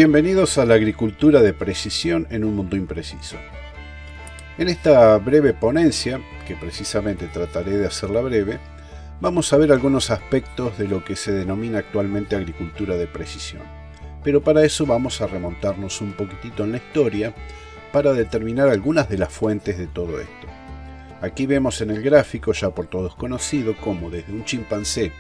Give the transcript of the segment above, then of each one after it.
Bienvenidos a la agricultura de precisión en un mundo impreciso. En esta breve ponencia, que precisamente trataré de hacerla breve, vamos a ver algunos aspectos de lo que se denomina actualmente agricultura de precisión. Pero para eso vamos a remontarnos un poquitito en la historia para determinar algunas de las fuentes de todo esto. Aquí vemos en el gráfico, ya por todos conocido, cómo desde un chimpancé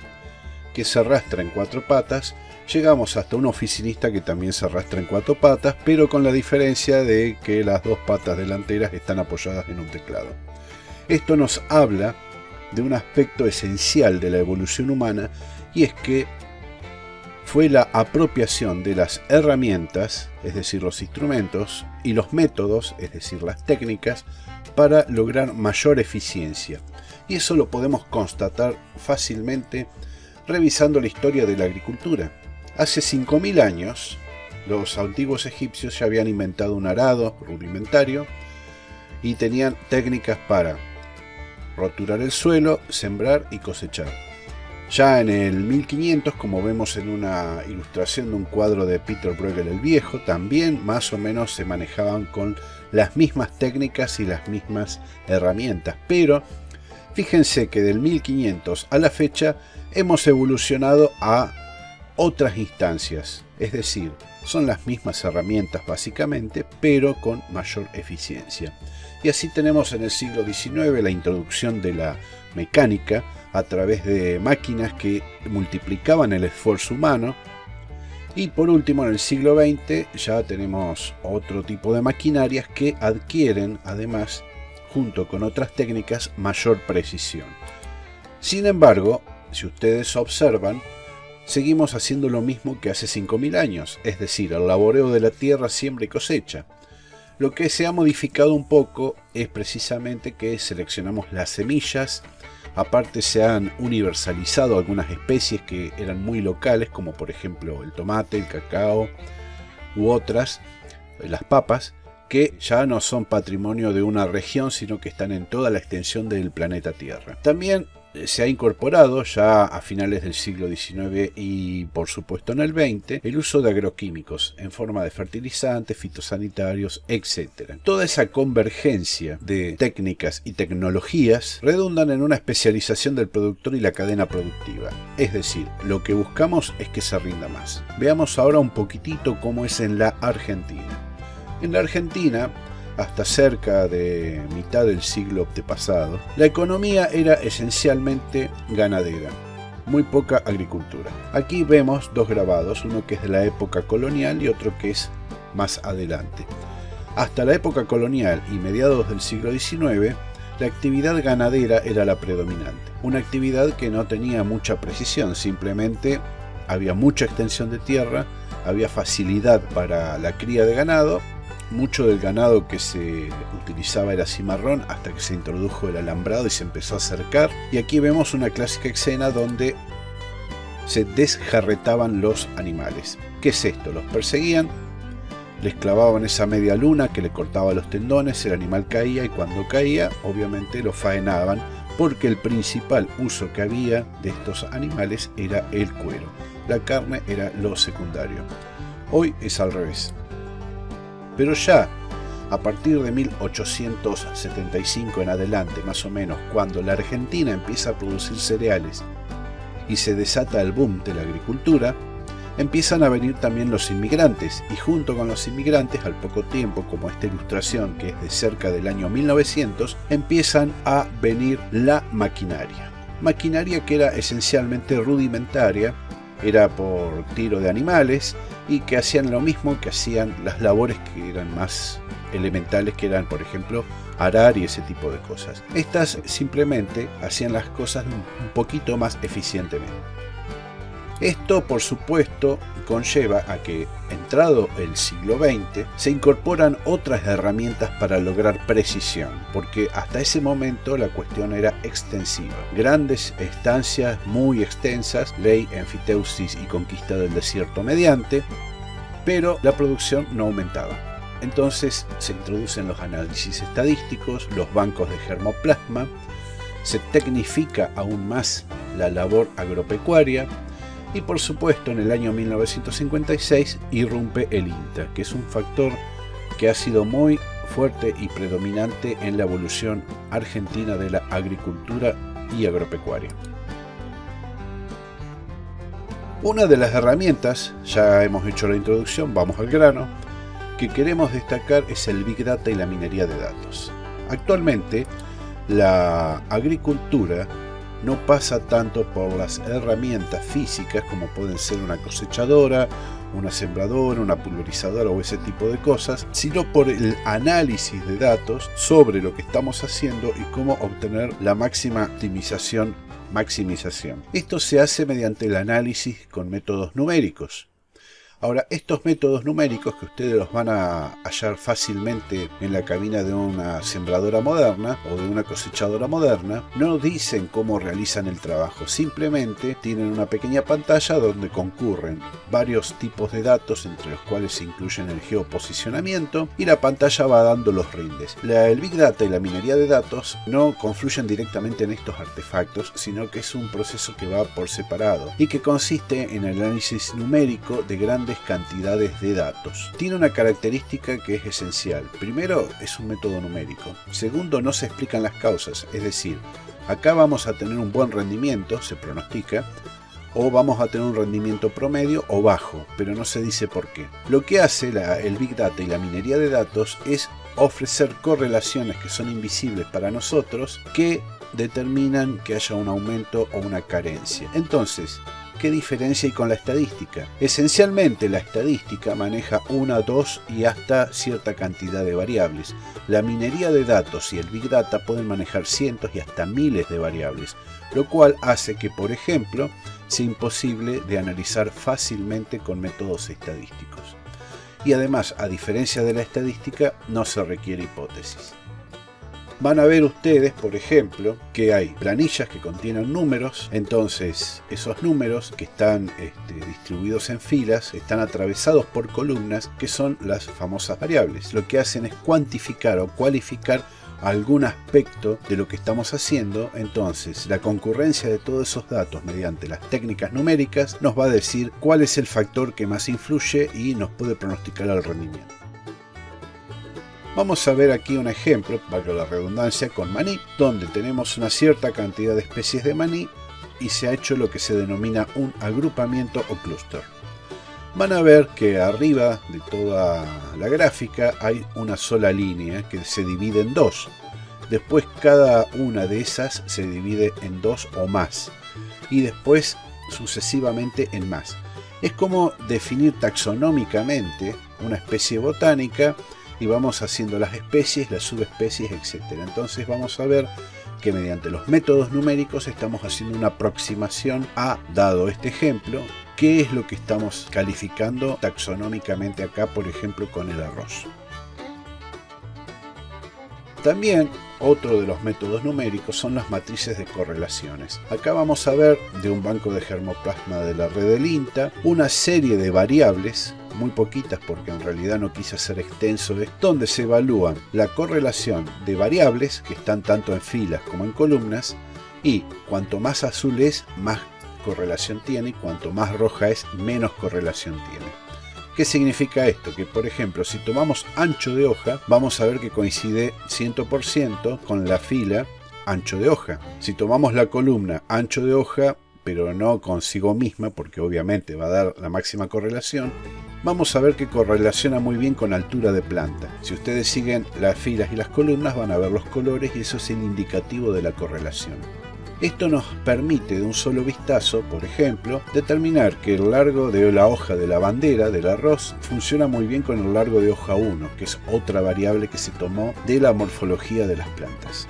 que se arrastra en cuatro patas, llegamos hasta un oficinista que también se arrastra en cuatro patas, pero con la diferencia de que las dos patas delanteras están apoyadas en un teclado. Esto nos habla de un aspecto esencial de la evolución humana, y es que fue la apropiación de las herramientas, es decir, los instrumentos, y los métodos, es decir, las técnicas, para lograr mayor eficiencia. Y eso lo podemos constatar fácilmente revisando la historia de la agricultura. Hace 5000 años, los antiguos egipcios ya habían inventado un arado rudimentario y tenían técnicas para roturar el suelo, sembrar y cosechar. Ya en el 1500, como vemos en una ilustración de un cuadro de Peter Bruegel el Viejo, también más o menos se manejaban con las mismas técnicas y las mismas herramientas. Pero fíjense que del 1500 a la fecha hemos evolucionado a otras instancias, es decir, son las mismas herramientas básicamente, pero con mayor eficiencia. Y así tenemos en el siglo XIX la introducción de la mecánica a través de máquinas que multiplicaban el esfuerzo humano. Y por último, en el siglo XX ya tenemos otro tipo de maquinarias que adquieren, además, junto con otras técnicas, mayor precisión. Sin embargo, si ustedes observan, seguimos haciendo lo mismo que hace 5000 años, es decir, el laboreo de la tierra, siembra y cosecha. Lo que se ha modificado un poco es precisamente que seleccionamos las semillas. Aparte, se han universalizado algunas especies que eran muy locales, como por ejemplo el tomate, el cacao u otras, las papas, que ya no son patrimonio de una región, sino que están en toda la extensión del planeta Tierra. También se ha incorporado ya a finales del siglo XIX y por supuesto en el XX el uso de agroquímicos en forma de fertilizantes, fitosanitarios, etc. Toda esa convergencia de técnicas y tecnologías redundan en una especialización del productor y la cadena productiva. Es decir, lo que buscamos es que se rinda más. Veamos ahora un poquitito cómo es en la Argentina. En la Argentina, hasta cerca de mitad del siglo antepasado, la economía era esencialmente ganadera, muy poca agricultura. Aquí vemos dos grabados, uno que es de la época colonial y otro que es más adelante. Hasta la época colonial y mediados del siglo XIX, la actividad ganadera era la predominante. Una actividad que no tenía mucha precisión, simplemente había mucha extensión de tierra, había facilidad para la cría de ganado. Mucho del ganado que se utilizaba era cimarrón hasta que se introdujo el alambrado y se empezó a cercar. Y aquí vemos una clásica escena donde se desjarretaban los animales. ¿Qué es esto? Los perseguían, les clavaban esa media luna que le cortaba los tendones, el animal caía y cuando caía obviamente lo faenaban porque el principal uso que había de estos animales era el cuero. La carne era lo secundario. Hoy es al revés. Pero ya a partir de 1875 en adelante, más o menos, cuando la Argentina empieza a producir cereales y se desata el boom de la agricultura, empiezan a venir también los inmigrantes, y junto con los inmigrantes, al poco tiempo, como esta ilustración que es de cerca del año 1900, empiezan a venir la maquinaria. Maquinaria que era esencialmente rudimentaria, era por tiro de animales, y que hacían lo mismo que hacían las labores que eran más elementales, que eran, por ejemplo, arar y ese tipo de cosas. Estas simplemente hacían las cosas un poquito más eficientemente. Esto, por supuesto, conlleva a que, entrado el siglo XX, se incorporan otras herramientas para lograr precisión, porque hasta ese momento la cuestión era extensiva. Grandes estancias muy extensas, ley, enfiteusis y conquista del desierto mediante, pero la producción no aumentaba. Entonces se introducen los análisis estadísticos, los bancos de germoplasma, se tecnifica aún más la labor agropecuaria, Y por supuesto, en el año 1956 irrumpe el INTA, que es un factor que ha sido muy fuerte y predominante en la evolución argentina de la agricultura y agropecuaria. Una de las herramientas, ya hemos hecho la introducción, vamos al grano, que queremos destacar es el Big Data y la minería de datos. Actualmente, la agricultura no pasa tanto por las herramientas físicas como pueden ser una cosechadora, una sembradora, una pulverizadora o ese tipo de cosas, sino por el análisis de datos sobre lo que estamos haciendo y cómo obtener la máxima optimización, maximización. Esto se hace mediante el análisis con métodos numéricos. Ahora, estos métodos numéricos que ustedes los van a hallar fácilmente en la cabina de una sembradora moderna o de una cosechadora moderna, no dicen cómo realizan el trabajo, simplemente tienen una pequeña pantalla donde concurren varios tipos de datos, entre los cuales se incluyen el geoposicionamiento, y la pantalla va dando los rindes. El Big Data y la minería de datos no confluyen directamente en estos artefactos, sino que es un proceso que va por separado y que consiste en el análisis numérico de grandes cantidades de datos. Tiene una característica que es esencial. Primero, es un método numérico. Segundo, no se explican las causas, es decir, acá vamos a tener un buen rendimiento, se pronostica, o vamos a tener un rendimiento promedio o bajo, pero no se dice por qué. Lo que hace el Big Data y la minería de datos es ofrecer correlaciones que son invisibles para nosotros, que determinan que haya un aumento o una carencia. Entonces, ¿qué diferencia hay con la estadística? Esencialmente la estadística maneja una, dos y hasta cierta cantidad de variables. La minería de datos y el Big Data pueden manejar cientos y hasta miles de variables, lo cual hace que, por ejemplo, sea imposible de analizar fácilmente con métodos estadísticos. Y además, a diferencia de la estadística, no se requiere hipótesis. Van a ver ustedes, por ejemplo, que hay planillas que contienen números. Entonces, esos números que están distribuidos en filas están atravesados por columnas que son las famosas variables. Lo que hacen es cuantificar o cualificar algún aspecto de lo que estamos haciendo. Entonces, la concurrencia de todos esos datos mediante las técnicas numéricas nos va a decir cuál es el factor que más influye y nos puede pronosticar el rendimiento. Vamos a ver aquí un ejemplo, valga la redundancia, con maní, donde tenemos una cierta cantidad de especies de maní y se ha hecho lo que se denomina un agrupamiento o clúster. Van a ver que arriba de toda la gráfica hay una sola línea que se divide en dos. Después cada una de esas se divide en dos o más y después sucesivamente en más. Es como definir taxonómicamente una especie botánica y vamos haciendo las especies, las subespecies, etc. Entonces vamos a ver que mediante los métodos numéricos estamos haciendo una aproximación a, dado este ejemplo, qué es lo que estamos calificando taxonómicamente acá, por ejemplo, con el arroz. También otro de los métodos numéricos son las matrices de correlaciones. Acá vamos a ver de un banco de germoplasma de la red del INTA una serie de variables, muy poquitas porque en realidad no quise hacer extenso, donde se evalúan la correlación de variables que están tanto en filas como en columnas, y cuanto más azul es, más correlación tiene, y cuanto más roja es, menos correlación tiene. ¿Qué significa esto? Que por ejemplo, si tomamos ancho de hoja, vamos a ver que coincide 100% con la fila ancho de hoja. Si tomamos la columna ancho de hoja, pero no consigo misma, porque obviamente va a dar la máxima correlación, vamos a ver que correlaciona muy bien con altura de planta. Si ustedes siguen las filas y las columnas, van a ver los colores y eso es el indicativo de la correlación. Esto nos permite de un solo vistazo, por ejemplo, determinar que el largo de la hoja de la bandera del arroz funciona muy bien con el largo de hoja 1, que es otra variable que se tomó de la morfología de las plantas.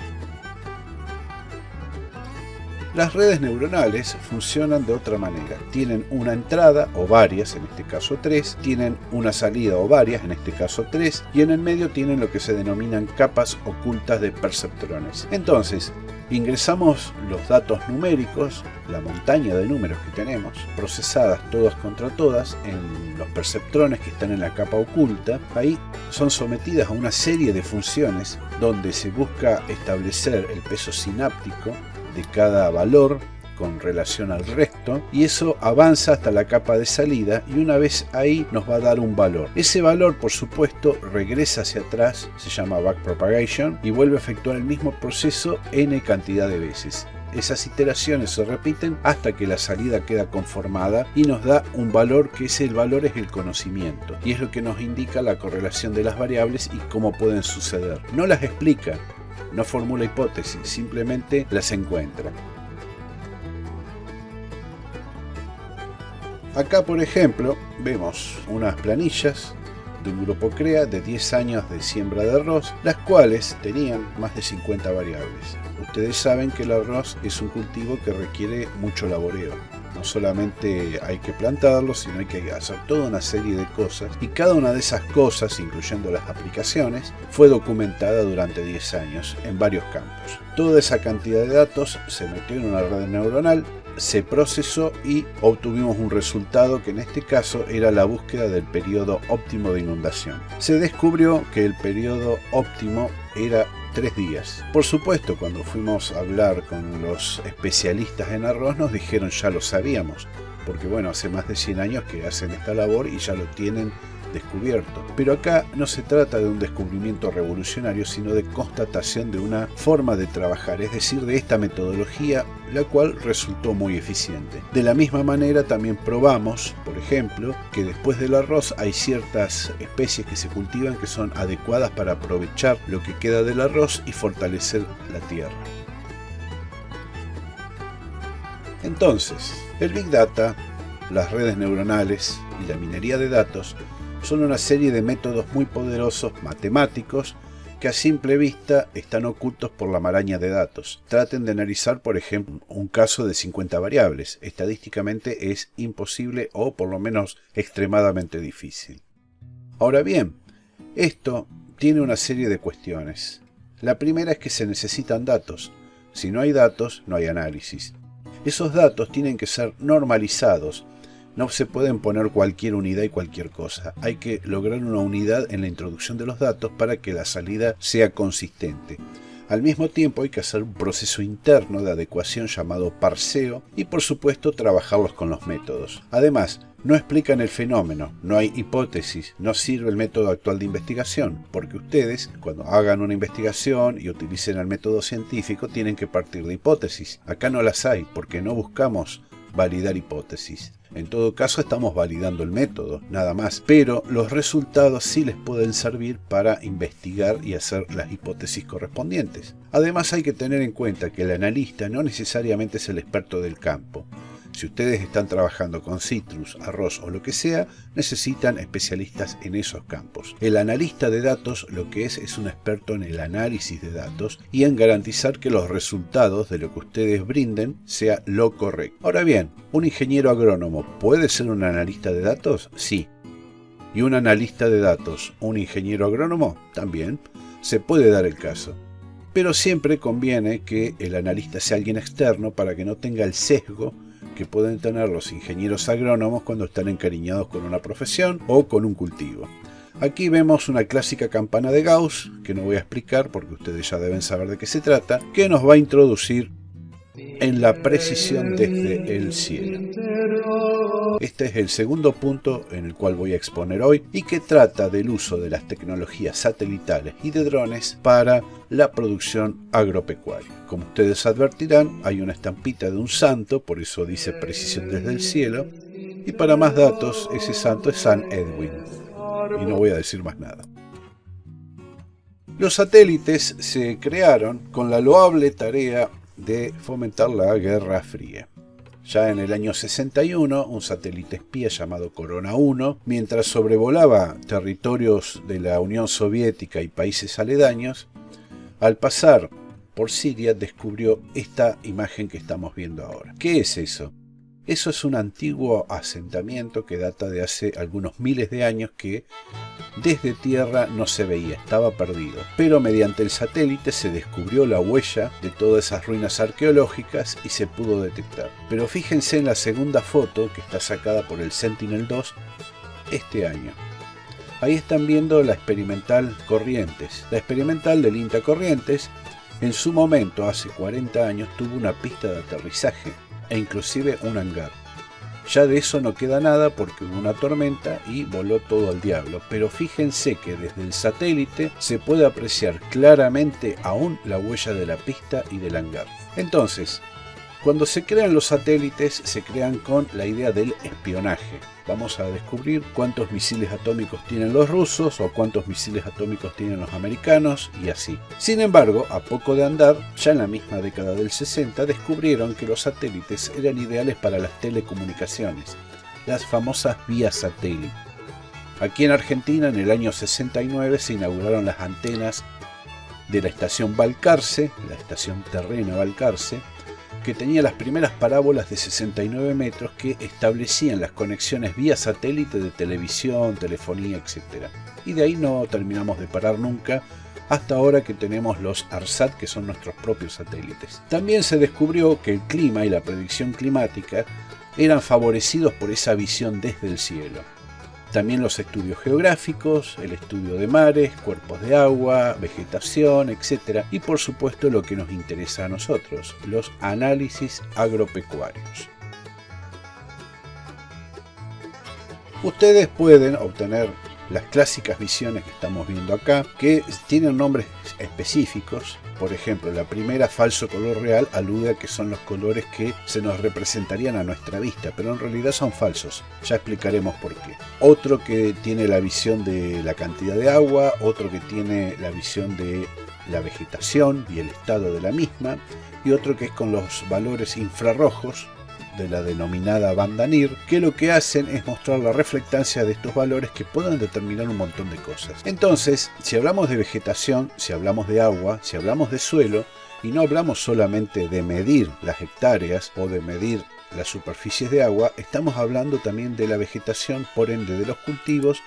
Las redes neuronales funcionan de otra manera. Tienen una entrada o varias, en este caso 3, tienen una salida o varias, en este caso 3, y en el medio tienen lo que se denominan capas ocultas de perceptrones. Entonces, ingresamos los datos numéricos, la montaña de números que tenemos, procesadas todas contra todas en los perceptrones que están en la capa oculta. Ahí son sometidas a una serie de funciones donde se busca establecer el peso sináptico de cada valor con relación al resto, y eso avanza hasta la capa de salida, y una vez ahí nos va a dar un valor. Ese valor, por supuesto, regresa hacia atrás, se llama backpropagation, y vuelve a efectuar el mismo proceso n cantidad de veces. Esas iteraciones se repiten hasta que la salida queda conformada y nos da un valor, que ese valor es el conocimiento, y es lo que nos indica la correlación de las variables y cómo pueden suceder. No las explica, no formula hipótesis, simplemente las encuentra. Acá, por ejemplo, vemos unas planillas de un grupo CREA de 10 años de siembra de arroz, las cuales tenían más de 50 variables. Ustedes saben que el arroz es un cultivo que requiere mucho laboreo. No solamente hay que plantarlo, sino hay que hacer toda una serie de cosas, y cada una de esas cosas, incluyendo las aplicaciones, fue documentada durante 10 años en varios campos. Toda esa cantidad de datos se metió en una red neuronal, se procesó y obtuvimos un resultado que en este caso era la búsqueda del periodo óptimo de inundación. Se descubrió que el periodo óptimo era 3 días. Por supuesto, cuando fuimos a hablar con los especialistas en arroz nos dijeron ya lo sabíamos, porque bueno, hace más de 100 años que hacen esta labor y ya lo tienen descubierto. Pero acá no se trata de un descubrimiento revolucionario, sino de constatación de una forma de trabajar, es decir, de esta metodología, la cual resultó muy eficiente. De la misma manera también probamos, por ejemplo, que después del arroz hay ciertas especies que se cultivan que son adecuadas para aprovechar lo que queda del arroz y fortalecer la tierra. Entonces, el Big Data, las redes neuronales y la minería de datos son una serie de métodos muy poderosos matemáticos que a simple vista están ocultos por la maraña de datos. Traten de analizar, por ejemplo, un caso de 50 variables. Estadísticamente es imposible o por lo menos extremadamente difícil. Ahora bien, esto tiene una serie de cuestiones. La primera es que se necesitan datos. Si no hay datos, no hay análisis. Esos datos tienen que ser normalizados. No se pueden poner cualquier unidad y cualquier cosa. Hay que lograr una unidad en la introducción de los datos para que la salida sea consistente. Al mismo tiempo hay que hacer un proceso interno de adecuación llamado parseo y por supuesto trabajarlos con los métodos. Además, no explican el fenómeno, no hay hipótesis, no sirve el método actual de investigación, porque ustedes, cuando hagan una investigación y utilicen el método científico, tienen que partir de hipótesis. Acá no las hay, porque no buscamos validar hipótesis. En todo caso estamos validando el método, nada más, pero los resultados sí les pueden servir para investigar y hacer las hipótesis correspondientes. Además hay que tener en cuenta que el analista no necesariamente es el experto del campo. Si ustedes están trabajando con citrus, arroz o lo que sea, necesitan especialistas en esos campos. El analista de datos lo que es un experto en el análisis de datos y en garantizar que los resultados de lo que ustedes brinden sea lo correcto. Ahora bien, ¿un ingeniero agrónomo puede ser un analista de datos? Sí. ¿Y un analista de datos, un ingeniero agrónomo? También. Se puede dar el caso. Pero siempre conviene que el analista sea alguien externo para que no tenga el sesgo que pueden tener los ingenieros agrónomos cuando están encariñados con una profesión o con un cultivo. Aquí vemos una clásica campana de Gauss, que no voy a explicar porque ustedes ya deben saber de qué se trata, que nos va a introducir en la precisión desde el cielo. Este es el segundo punto en el cual voy a exponer hoy y que trata del uso de las tecnologías satelitales y de drones para la producción agropecuaria. Como ustedes advertirán, hay una estampita de un santo, por eso dice precisión desde el cielo, y para más datos, ese santo es San Edwin. Y no voy a decir más nada. Los satélites se crearon con la loable tarea de fomentar la Guerra Fría. Ya en el año 61, un satélite espía llamado Corona 1, mientras sobrevolaba territorios de la Unión Soviética y países aledaños, al pasar por Siria descubrió esta imagen que estamos viendo ahora. ¿Qué es eso? Eso es un antiguo asentamiento que data de hace algunos miles de años que desde tierra no se veía, estaba perdido. Pero mediante el satélite se descubrió la huella de todas esas ruinas arqueológicas y se pudo detectar. Pero fíjense en la segunda foto que está sacada por el Sentinel-2 este año. Ahí están viendo la experimental Corrientes. La experimental del INTA Corrientes en su momento, hace 40 años, tuvo una pista de aterrizaje. e inclusive un hangar. Ya de eso no queda nada porque hubo una tormenta y voló todo al diablo, pero fíjense que desde el satélite se puede apreciar claramente aún la huella de la pista y del hangar. Entonces, cuando se crean los satélites, se crean con la idea del espionaje. Vamos a descubrir cuántos misiles atómicos tienen los rusos o cuántos misiles atómicos tienen los americanos y así. Sin embargo, a poco de andar, ya en la misma década del 60, descubrieron que los satélites eran ideales para las telecomunicaciones, las famosas vías satélite. Aquí en Argentina, en el año 69, se inauguraron las antenas de la estación Balcarce, la estación terrena Balcarce, que tenía las primeras parábolas de 69 metros que establecían las conexiones vía satélite de televisión, telefonía, etc. Y de ahí no terminamos de parar nunca, hasta ahora que tenemos los ARSAT, que son nuestros propios satélites. También se descubrió que el clima y la predicción climática eran favorecidos por esa visión desde el cielo. También los estudios geográficos, el estudio de mares, cuerpos de agua, vegetación, etc. Y por supuesto lo que nos interesa a nosotros, los análisis agropecuarios. Ustedes pueden obtener las clásicas visiones que estamos viendo acá, que tienen nombres específicos. Por ejemplo, la primera, falso color real, alude a que son los colores que se nos representarían a nuestra vista, pero en realidad son falsos. Ya explicaremos por qué. Otro que tiene la visión de la cantidad de agua, otro que tiene la visión de la vegetación y el estado de la misma, y otro que es con los valores infrarrojos de la denominada banda NIR, que lo que hacen es mostrar la reflectancia de estos valores que pueden determinar un montón de cosas. Entonces, si hablamos de vegetación, si hablamos de agua, si hablamos de suelo, y no hablamos solamente de medir las hectáreas o de medir las superficies de agua, estamos hablando también de la vegetación, por ende de los cultivos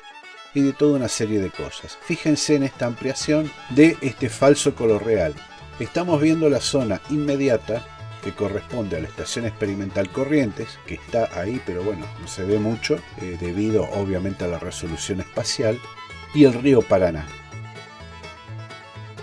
y de toda una serie de cosas. Fíjense en esta ampliación de este falso color real. Estamos viendo la zona inmediata que corresponde a la Estación Experimental Corrientes, que está ahí, pero bueno, no se ve mucho, debido obviamente a la resolución espacial, y el río Paraná.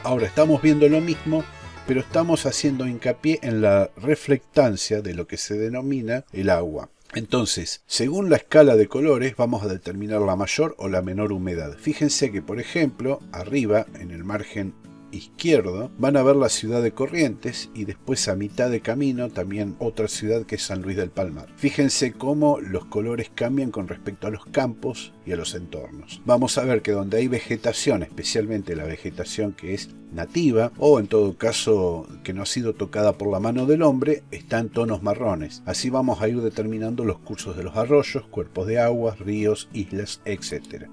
Ahora estamos viendo lo mismo, pero estamos haciendo hincapié en la reflectancia de lo que se denomina el agua. Entonces, según la escala de colores, vamos a determinar la mayor o la menor humedad. Fíjense que, por ejemplo, arriba, en el margen izquierdo, van a ver la ciudad de Corrientes y después a mitad de camino también otra ciudad que es San Luis del Palmar. Fíjense cómo los colores cambian con respecto a los campos y a los entornos. Vamos a ver que donde hay vegetación, especialmente la vegetación que es nativa o en todo caso que no ha sido tocada por la mano del hombre, está en tonos marrones. Así vamos a ir determinando los cursos de los arroyos, cuerpos de agua, ríos, islas, etc.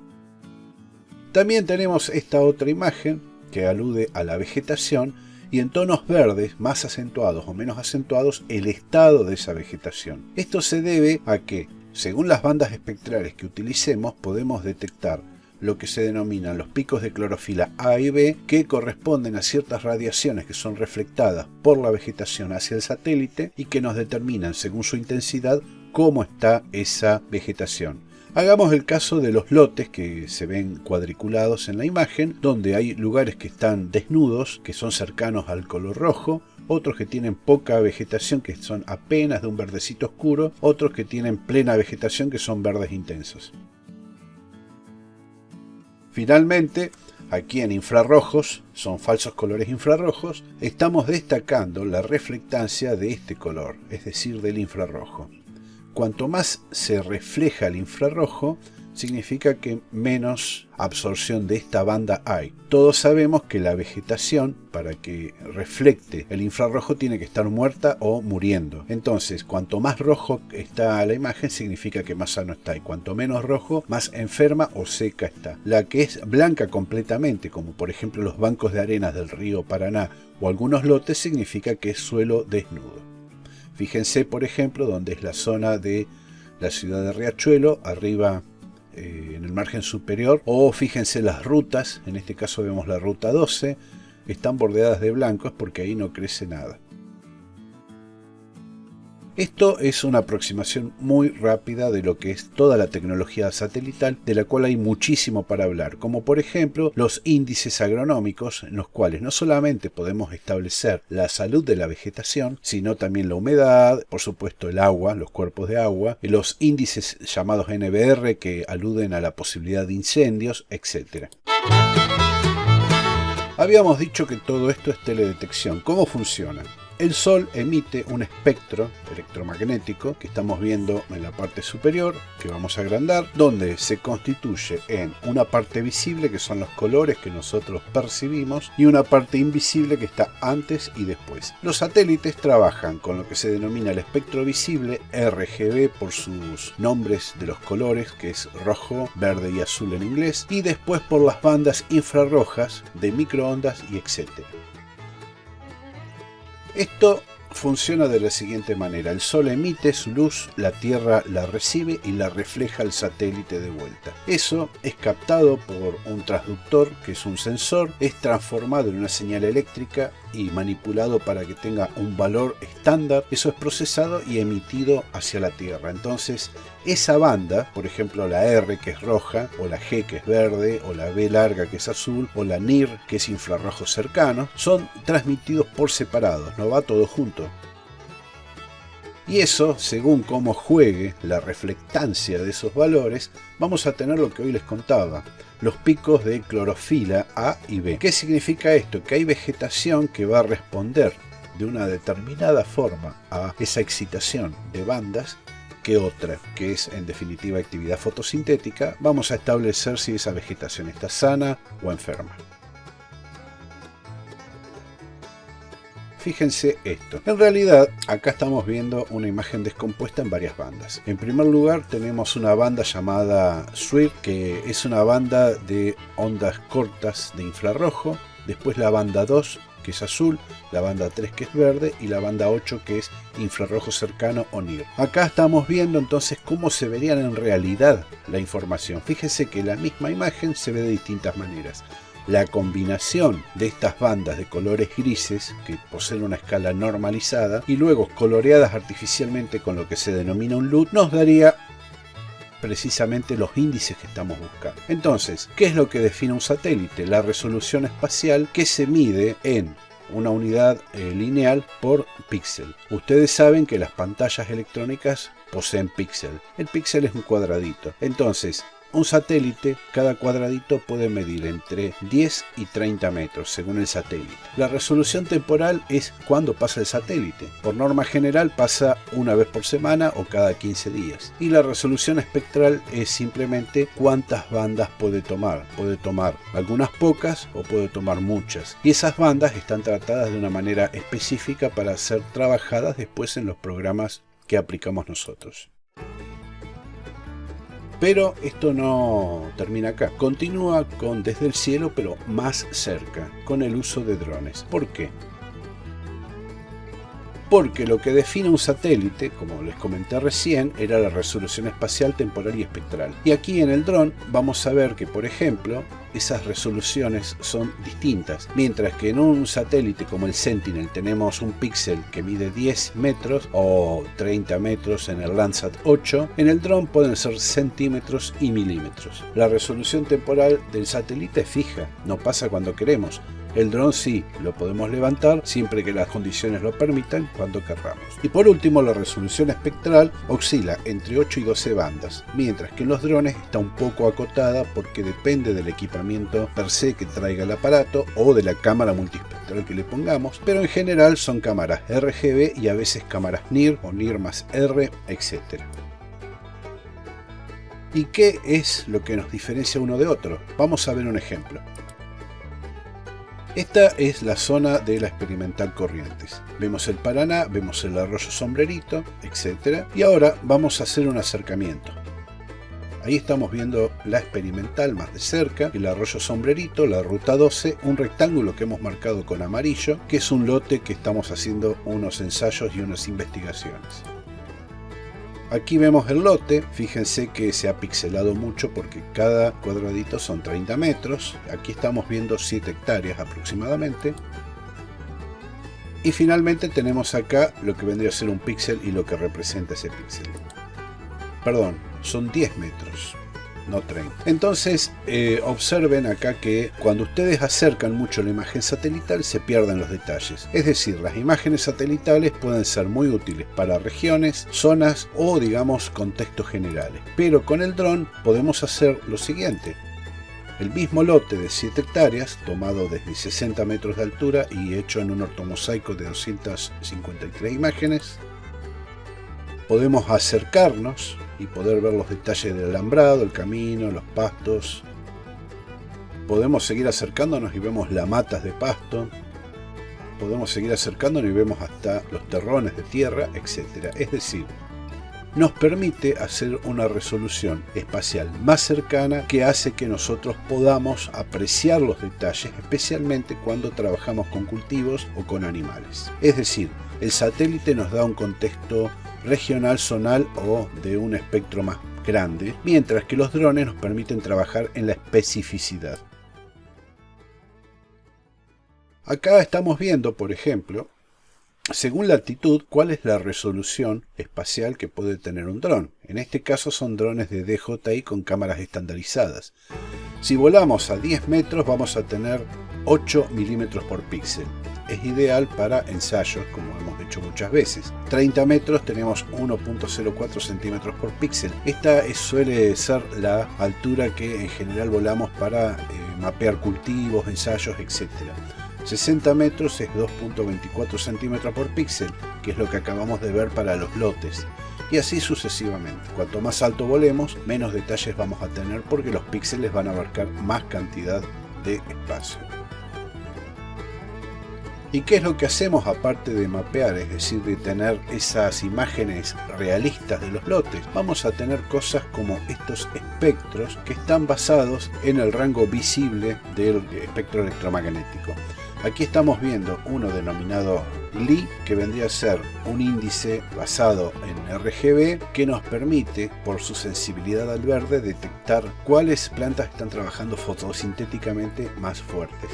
También tenemos esta otra imagen que alude a la vegetación y en tonos verdes más acentuados o menos acentuados el estado de esa vegetación. Esto se debe a que, según las bandas espectrales que utilicemos, podemos detectar lo que se denominan los picos de clorofila A y B, que corresponden a ciertas radiaciones que son reflectadas por la vegetación hacia el satélite y que nos determinan, según su intensidad, cómo está esa vegetación. Hagamos el caso de los lotes que se ven cuadriculados en la imagen, donde hay lugares que están desnudos, que son cercanos al color rojo, otros que tienen poca vegetación, que son apenas de un verdecito oscuro, otros que tienen plena vegetación, que son verdes intensos. Finalmente, aquí en infrarrojos, son falsos colores infrarrojos, estamos destacando la reflectancia de este color, es decir, del infrarrojo. Cuanto más se refleja el infrarrojo, significa que menos absorción de esta banda hay. Todos sabemos que la vegetación, para que reflecte el infrarrojo, tiene que estar muerta o muriendo. Entonces, cuanto más rojo está la imagen, significa que más sano está. Y cuanto menos rojo, más enferma o seca está. La que es blanca completamente, como por ejemplo los bancos de arenas del río Paraná o algunos lotes, significa que es suelo desnudo. Fíjense, por ejemplo, donde es la zona de la ciudad de Riachuelo, arriba en el margen superior, o fíjense las rutas, en este caso vemos la ruta 12, están bordeadas de blancos porque ahí no crece nada. Esto es una aproximación muy rápida de lo que es toda la tecnología satelital, de la cual hay muchísimo para hablar, como por ejemplo los índices agronómicos, en los cuales no solamente podemos establecer la salud de la vegetación, sino también la humedad, por supuesto el agua, los cuerpos de agua, los índices llamados NBR que aluden a la posibilidad de incendios, etc. Habíamos dicho que todo esto es teledetección. ¿Cómo funciona? El Sol emite un espectro electromagnético que estamos viendo en la parte superior, que vamos a agrandar, donde se constituye en una parte visible, que son los colores que nosotros percibimos, y una parte invisible que está antes y después. Los satélites trabajan con lo que se denomina el espectro visible, RGB por sus nombres de los colores, que es rojo, verde y azul en inglés, y después por las bandas infrarrojas de microondas y etc. Esto funciona de la siguiente manera: el Sol emite su luz, la Tierra la recibe y la refleja al satélite de vuelta. Eso es captado por un transductor, que es un sensor, es transformado en una señal eléctrica y manipulado para que tenga un valor estándar. Eso es procesado y emitido hacia la Tierra. Entonces, esa banda, por ejemplo la R, que es roja, o la G, que es verde, o la B larga, que es azul, o la NIR, que es infrarrojos cercanos, son transmitidos por separados, no va todo junto. Y eso, según cómo juegue la reflectancia de esos valores, vamos a tener lo que hoy les contaba, los picos de clorofila A y B. ¿Qué significa esto? Que hay vegetación que va a responder de una determinada forma a esa excitación de bandas que otra, que es en definitiva actividad fotosintética. Vamos a establecer si esa vegetación está sana o enferma. Fíjense esto. En realidad, acá estamos viendo una imagen descompuesta en varias bandas. En primer lugar, tenemos una banda llamada SWIR, que es una banda de ondas cortas de infrarrojo. Después la banda 2, que es azul, la banda 3, que es verde, y la banda 8, que es infrarrojo cercano o NIR. Acá estamos viendo entonces cómo se verían en realidad la información. Fíjense que la misma imagen se ve de distintas maneras. La combinación de estas bandas de colores grises, que poseen una escala normalizada, y luego coloreadas artificialmente con lo que se denomina un LUT, nos daría precisamente los índices que estamos buscando. Entonces, ¿qué es lo que define un satélite? La resolución espacial, que se mide en una unidad lineal por píxel. Ustedes saben que las pantallas electrónicas poseen píxel. El píxel es un cuadradito. Entonces, un satélite, cada cuadradito puede medir entre 10 y 30 metros, según el satélite. La resolución temporal es cuando pasa el satélite. Por norma general pasa una vez por semana o cada 15 días. Y la resolución espectral es simplemente cuántas bandas puede tomar. Puede tomar algunas pocas o puede tomar muchas. Y esas bandas están tratadas de una manera específica para ser trabajadas después en los programas que aplicamos nosotros. Pero esto no termina acá. Continúa con desde el cielo, pero más cerca, con el uso de drones. ¿Por qué? Porque lo que define un satélite, como les comenté recién, era la resolución espacial, temporal y espectral. Y aquí en el dron vamos a ver que, por ejemplo, esas resoluciones son distintas. Mientras que en un satélite como el Sentinel tenemos un píxel que mide 10 metros o 30 metros en el Landsat 8, en el dron pueden ser centímetros y milímetros. La resolución temporal del satélite es fija, no pasa cuando queremos. El dron sí, lo podemos levantar siempre que las condiciones lo permitan, cuando querramos. Y por último, la resolución espectral oscila entre 8 y 12 bandas, mientras que en los drones está un poco acotada porque depende del equipamiento per se que traiga el aparato o de la cámara multiespectral que le pongamos, pero en general son cámaras RGB y a veces cámaras NIR o NIR más R, etc. ¿Y qué es lo que nos diferencia uno de otro? Vamos a ver un ejemplo. Esta es la zona de la Experimental Corrientes. Vemos el Paraná, vemos el arroyo Sombrerito, etc. Y ahora vamos a hacer un acercamiento. Ahí estamos viendo la Experimental más de cerca, el arroyo Sombrerito, la ruta 12, un rectángulo que hemos marcado con amarillo, que es un lote que estamos haciendo unos ensayos y unas investigaciones. Aquí vemos el lote, fíjense que se ha pixelado mucho porque cada cuadradito son 30 metros, aquí estamos viendo 7 hectáreas aproximadamente. Y finalmente tenemos acá lo que vendría a ser un píxel y lo que representa ese píxel. Perdón, son 10 metros, no 30. Entonces observen acá que cuando ustedes acercan mucho la imagen satelital se pierden los detalles. Es decir, las imágenes satelitales pueden ser muy útiles para regiones, zonas o digamos contextos generales. Pero con el dron podemos hacer lo siguiente. El mismo lote de 7 hectáreas, tomado desde 60 metros de altura y hecho en un ortomosaico de 253 imágenes, podemos acercarnos y poder ver los detalles del alambrado, el camino, los pastos. Podemos seguir acercándonos y vemos las matas de pasto. Podemos seguir acercándonos y vemos hasta los terrones de tierra, etc. Es decir, nos permite hacer una resolución espacial más cercana que hace que nosotros podamos apreciar los detalles, especialmente cuando trabajamos con cultivos o con animales. Es decir, el satélite nos da un contexto regional, zonal o de un espectro más grande, mientras que los drones nos permiten trabajar en la especificidad. Acá estamos viendo, por ejemplo, según la altitud, cuál es la resolución espacial que puede tener un dron. En este caso son drones de DJI con cámaras estandarizadas. Si volamos a 10 metros vamos a tener 8 milímetros por píxel. Es ideal para ensayos, como hemos hecho muchas veces. 30 metros tenemos 1.04 centímetros por píxel. Esta suele ser la altura que en general volamos para mapear cultivos, ensayos, etc. 60 metros es 2.24 centímetros por píxel, que es lo que acabamos de ver para los lotes. Y así sucesivamente. Cuanto más alto volemos, menos detalles vamos a tener porque los píxeles van a abarcar más cantidad de espacio. ¿Y qué es lo que hacemos aparte de mapear? Es decir, de tener esas imágenes realistas de los lotes. Vamos a tener cosas como estos espectros que están basados en el rango visible del espectro electromagnético. Aquí estamos viendo uno denominado Li, que vendría a ser un índice basado en RGB que nos permite, por su sensibilidad al verde, detectar cuáles plantas están trabajando fotosintéticamente más fuertes.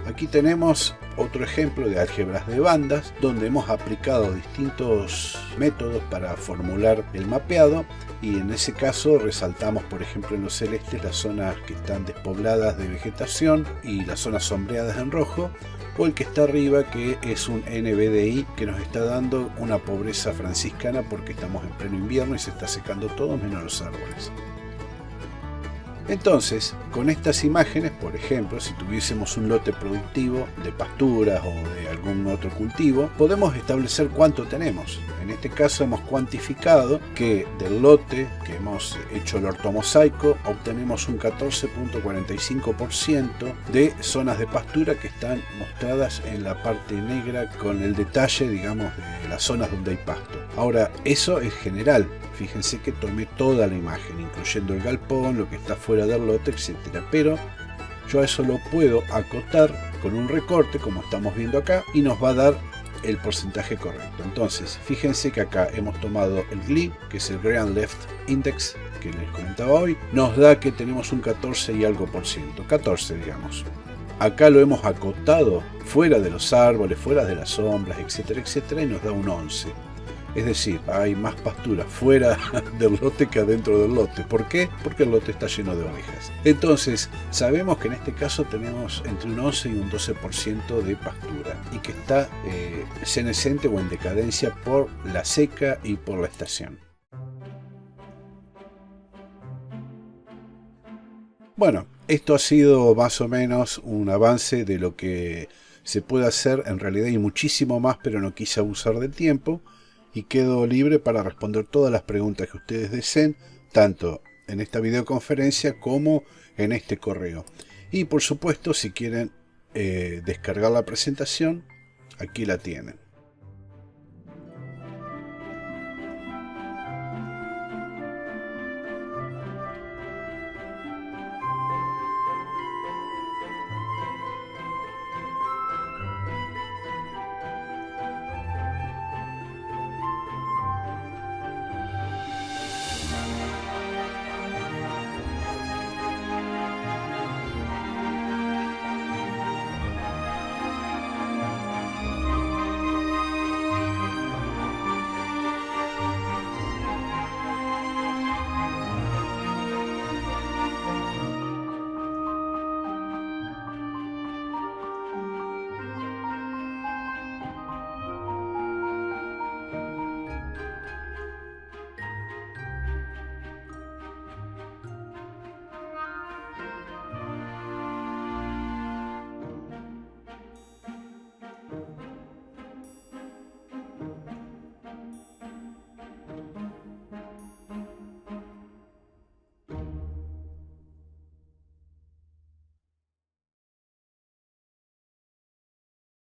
Aquí tenemos otro ejemplo de álgebras de bandas, donde hemos aplicado distintos métodos para formular el mapeado, y en ese caso resaltamos, por ejemplo, en los celestes las zonas que están despobladas de vegetación y las zonas sombreadas en rojo, o el que está arriba, que es un NBDI que nos está dando una pobreza franciscana porque estamos en pleno invierno y se está secando todo menos los árboles. Entonces, con estas imágenes, por ejemplo, si tuviésemos un lote productivo de pasturas o de algún otro cultivo, podemos establecer cuánto tenemos. En este caso hemos cuantificado que del lote que hemos hecho el ortomosaico obtenemos un 14.45% de zonas de pastura que están mostradas en la parte negra con el detalle, digamos, de las zonas donde hay pasto. Ahora, eso es general. Fíjense que tomé toda la imagen, incluyendo el galpón, lo que está fuera del lote, etc. Pero yo a eso lo puedo acotar con un recorte, como estamos viendo acá, y nos va a dar el porcentaje correcto. Entonces, fíjense que acá hemos tomado el GLI, que es el Ground Left Index, que les comentaba hoy, nos da que tenemos un 14 y algo por ciento, 14 digamos. Acá lo hemos acotado fuera de los árboles, fuera de las sombras, etcétera, etcétera, y nos da un 11. Es decir, hay más pastura fuera del lote que adentro del lote. ¿Por qué? Porque el lote está lleno de ovejas. Entonces, sabemos que en este caso tenemos entre un 11 y un 12% de pastura y que está senescente o en decadencia por la seca y por la estación. Bueno, esto ha sido más o menos un avance de lo que se puede hacer. En realidad hay muchísimo más, pero no quise abusar del tiempo. Y quedo libre para responder todas las preguntas que ustedes deseen, tanto en esta videoconferencia como en este correo. Y por supuesto, si quieren descargar la presentación, aquí la tienen.